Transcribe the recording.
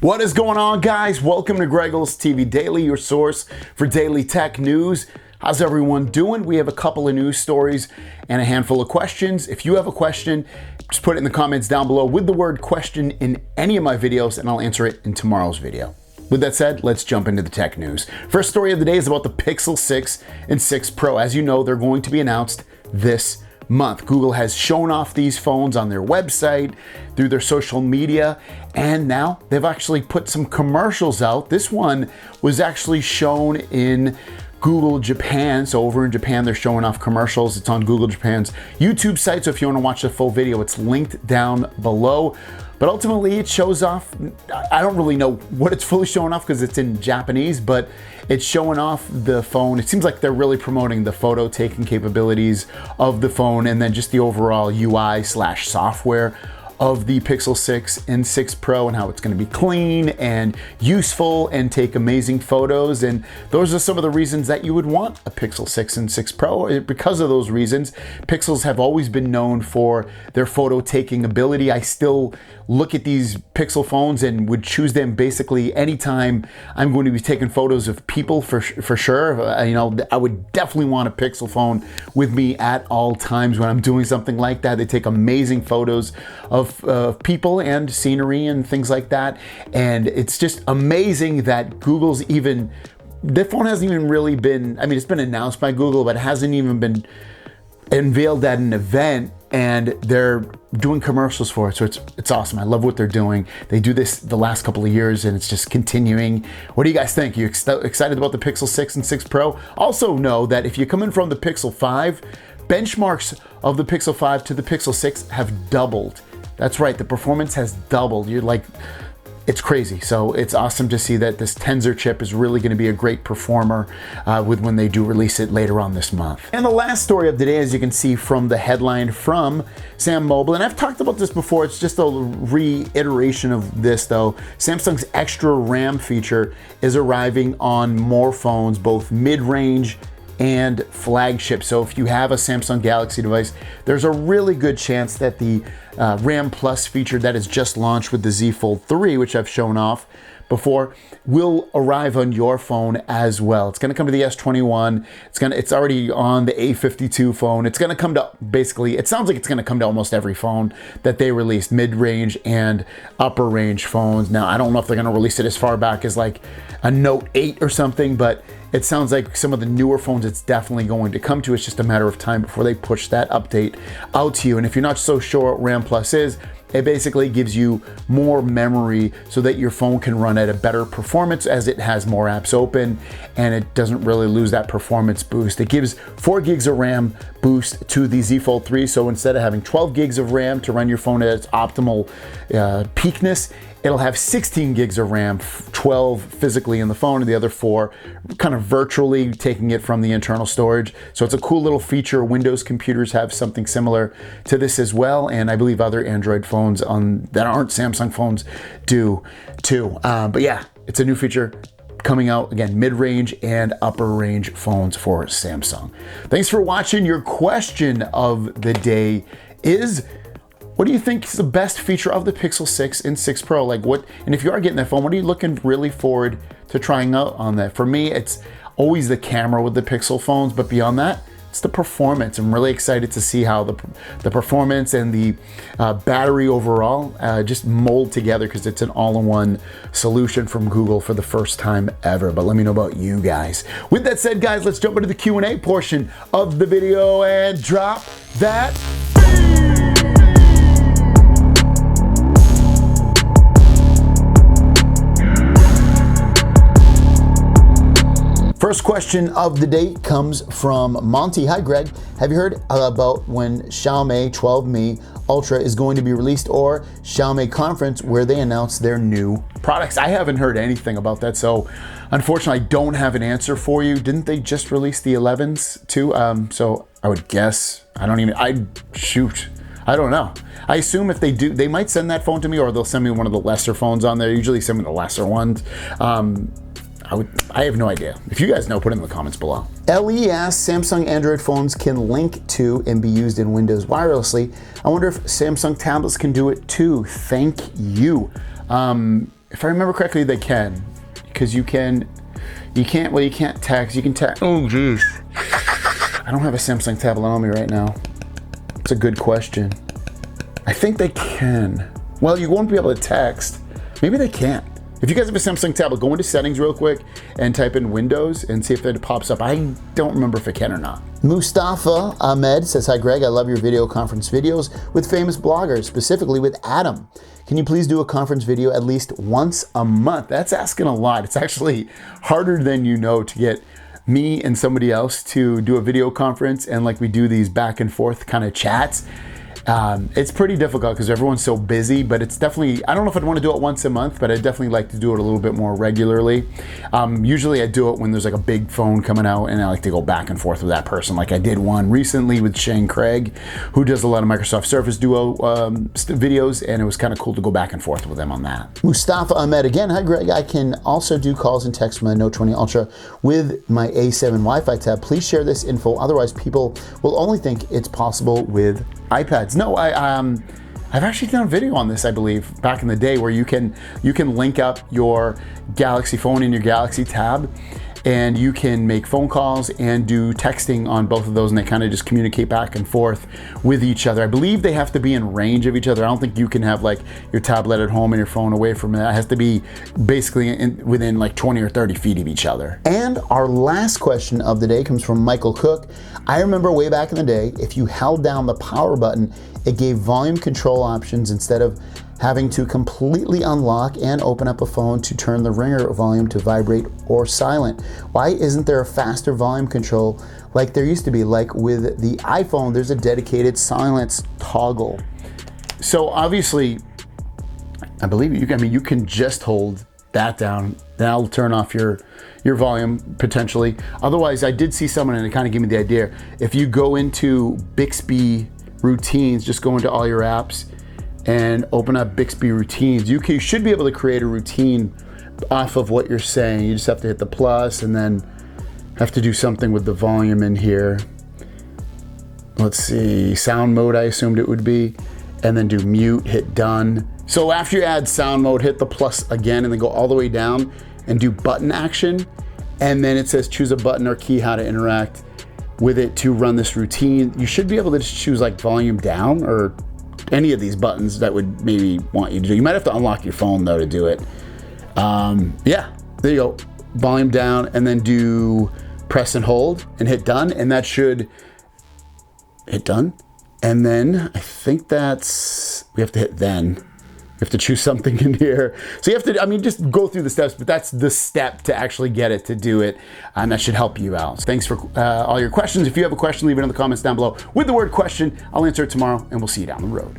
What is going on, guys? Welcome to Greggles TV Daily, your source for daily tech news. How's everyone doing? We have a couple of news stories and a handful of questions. If you have a question, just put it in the comments down below with the word question in any of my videos and I'll answer it in tomorrow's video. With that said, let's jump into the tech news. First story of the day is about the Pixel 6 and 6 Pro. As you know, they're going to be announced this month. Google has shown off these phones on their website, through their social media, and now they've actually put some commercials out. This one was actually shown in Google Japan. So over in Japan, they're showing off commercials. It's on Google Japan's YouTube site. So if you want to watch the full video, it's linked down below. But ultimately it shows off, I don't really know what it's fully showing off because it's in Japanese, but it's showing off the phone. It seems like they're really promoting the photo taking capabilities of the phone and then just the overall UI/software of the Pixel 6 and 6 Pro and how it's going to be clean and useful and take amazing photos. And those are some of the reasons that you would want a Pixel 6 and 6 Pro. Because of those reasons, Pixels have always been known for their photo taking ability. I still look at these Pixel phones and would choose them basically anytime I'm going to be taking photos of people for sure. You know, I would definitely want a Pixel phone with me at all times when I'm doing something like that. They take amazing photos of people and scenery and things like that. And it's just amazing that Google's even, the phone hasn't even really been, I mean, it's been announced by Google, but it hasn't even been unveiled at an event, and they're doing commercials for it. So it's awesome. I love what they're doing. They do this the last couple of years and it's just continuing. What do you guys think? You excited about the Pixel 6 and 6 Pro? Also know that if you're coming from the Pixel 5, benchmarks of the Pixel 5 to the Pixel 6 have doubled. That's right, the performance has doubled. You're like, it's crazy. So it's awesome to see that this Tensor chip is really going to be a great performer with when they do release it later on this month. And the last story of the day, as you can see from the headline from Sam Mobile, and I've talked about this before, it's just a reiteration of this though. Samsung's extra RAM feature is arriving on more phones, both mid-range and flagship. So if you have a Samsung Galaxy device, there's a really good chance that the RAM Plus feature that is just launched with the Z Fold 3, which I've shown off before, will arrive on your phone as well. It's gonna come to the S21. It's already on the A52 phone. It's gonna come to basically, it sounds like it's gonna come to almost every phone that they released, mid-range and upper range phones. Now, I don't know if they're gonna release it as far back as like a Note 8 or something, but it sounds like some of the newer phones it's definitely going to come to. It's just a matter of time before they push that update out to you. And if you're not so sure what RAM Plus is, it basically gives you more memory so that your phone can run at a better performance as it has more apps open and it doesn't really lose that performance boost. It gives 4 gigs of RAM boost to the Z Fold 3. So instead of having 12 gigs of RAM to run your phone at its optimal peakness, it'll have 16 gigs of RAM, 12 physically in the phone and the other 4 kind of virtually taking it from the internal storage. So it's a cool little feature. Windows computers have something similar to this as well. And I believe other Android phones that aren't Samsung phones do too. But yeah, it's a new feature coming out, again, mid-range and upper range phones for Samsung. Thanks for watching. Your question of the day is, what do you think is the best feature of the Pixel 6 and 6 Pro? Like what, and if you are getting that phone, what are you looking really forward to trying out on that? For me, it's always the camera with the Pixel phones, but beyond that, it's the performance. I'm really excited to see how the performance and the battery overall just mold together, because it's an all-in-one solution from Google for the first time ever. But let me know about you guys. With that said, guys, let's jump into the Q&A portion of the video and drop that. First question of the day comes from Monty. Hi, Greg. Have you heard about when Xiaomi 12Mi Ultra is going to be released, or Xiaomi conference where they announce their new products? I haven't heard anything about that, so unfortunately I don't have an answer for you. Didn't they just release the 11s too? So I would guess, I don't know. I assume if they do, they might send that phone to me, or they'll send me one of the lesser phones on there. Usually send me the lesser ones. I have no idea. If you guys know, put it in the comments below. LE asks, Samsung Android phones can link to and be used in Windows wirelessly. I wonder if Samsung tablets can do it too. Thank you. if I remember correctly, they can, because you can't text, you can text. Oh, jeez. I don't have a Samsung tablet on me right now. It's a good question. I think they can. Well, you won't be able to text. Maybe they can't. If you guys have a Samsung tablet, go into settings real quick and type in Windows and see if it pops up. I don't remember if it can or not. Mustafa Ahmed says, hi Greg, I love your video conference videos with famous bloggers, specifically with Adam. Can you please do a conference video at least once a month? That's asking a lot. It's actually harder than you know to get me and somebody else to do a video conference and like we do these back and forth kind of chats. It's pretty difficult because everyone's so busy, but it's definitely, I don't know if I'd want to do it once a month, but I'd definitely like to do it a little bit more regularly. Usually I do it when there's like a big phone coming out and I like to go back and forth with that person. Like I did one recently with Shane Craig, who does a lot of Microsoft Surface Duo videos, and it was kind of cool to go back and forth with him on that. Mustafa Ahmed again, hi Greg, I can also do calls and text from my Note 20 Ultra with my A7 Wi-Fi tab. Please share this info, otherwise people will only think it's possible with iPads. No, I've actually done a video on this, I believe, back in the day, where you can link up your Galaxy phone in your Galaxy tab, and you can make phone calls and do texting on both of those, and they kind of just communicate back and forth with each other. I believe they have to be in range of each other. I don't think you can have like your tablet at home and your phone away from it. It has to be basically within like 20 or 30 feet of each other. And our last question of the day comes from Michael Cook. I remember way back in the day, if you held down the power button, it gave volume control options instead of having to completely unlock and open up a phone to turn the ringer volume to vibrate or silent. Why isn't there a faster volume control like there used to be? Like with the iPhone, there's a dedicated silence toggle. So obviously, I believe you can just hold that down. That'll turn off your volume potentially. Otherwise, I did see someone, and it kind of gave me the idea. If you go into Bixby routines, just go into all your apps and open up Bixby routines. You should be able to create a routine off of what you're saying. You just have to hit the plus and then have to do something with the volume in here. Let's see, sound mode I assumed it would be, and then do mute, hit done. So after you add sound mode, hit the plus again and then go all the way down and do button action. And then it says choose a button or key how to interact with it to run this routine. You should be able to just choose like volume down or any of these buttons that would maybe want you to do. You might have to unlock your phone though to do it. Yeah, there you go. Volume down and then do press and hold and hit done, and that should hit done. And then I think we have to hit then. You have to choose something in here. So you have to, just go through the steps, but that's the step to actually get it to do it. And that should help you out. So thanks for all your questions. If you have a question, leave it in the comments down below with the word question. I'll answer it tomorrow, and we'll see you down the road.